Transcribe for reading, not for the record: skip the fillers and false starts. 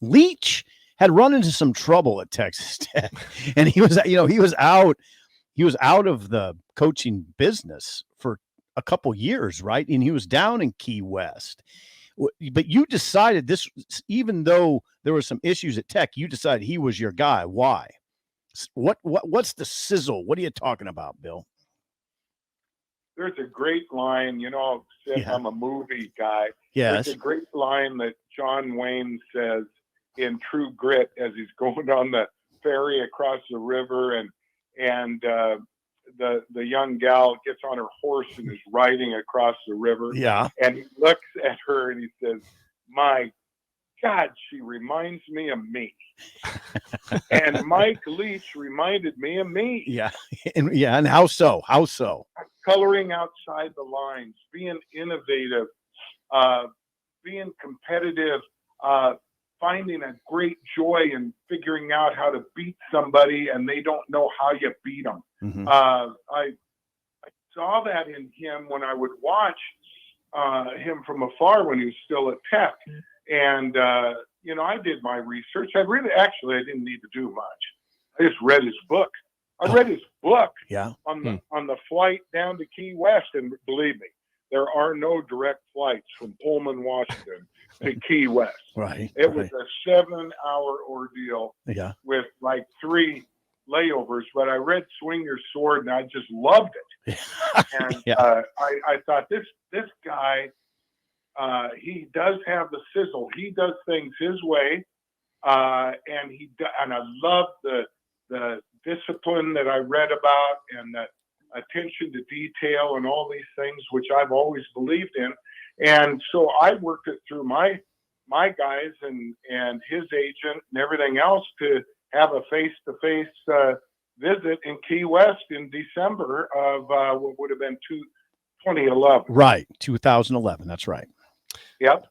Leach had run into some trouble at Texas Tech, and he was out of the coaching business for a couple years, right? And he was down in Key West. But you decided this, even though there were some issues at Tech, you decided he was your guy. Why? What's the sizzle? What are you talking about, Bill? There's a great line, since I'm a movie guy. Yes. There's a great line that John Wayne says in True Grit as he's going on the ferry across the river, and the young gal gets on her horse and is riding across the river. Yeah. And he looks at her and he says, "My God, she reminds me of me." And Mike Leach reminded me of me. Yeah. And how so? How so? Coloring outside the lines, being innovative, being competitive, finding a great joy in figuring out how to beat somebody and they don't know how you beat them. Mm-hmm. I saw that in him when I would watch him from afar when he was still at Tech. And, I did my research. I didn't need to do much. I just read his book. I read his book on the flight down to Key West. And believe me, there are no direct flights from Pullman, Washington to Key West. Right. It was a 7-hour ordeal with like 3 layovers, but I read Swing Your Sword and I just loved it. And I thought this guy, he does have the sizzle. He does things his way. And I love the discipline that I read about and the attention to detail and all these things, which I've always believed in. And so I worked it through my guys and his agent and everything else to have a face-to-face visit in Key West in December of what would have been 2011. Right, 2011. That's right. Yep.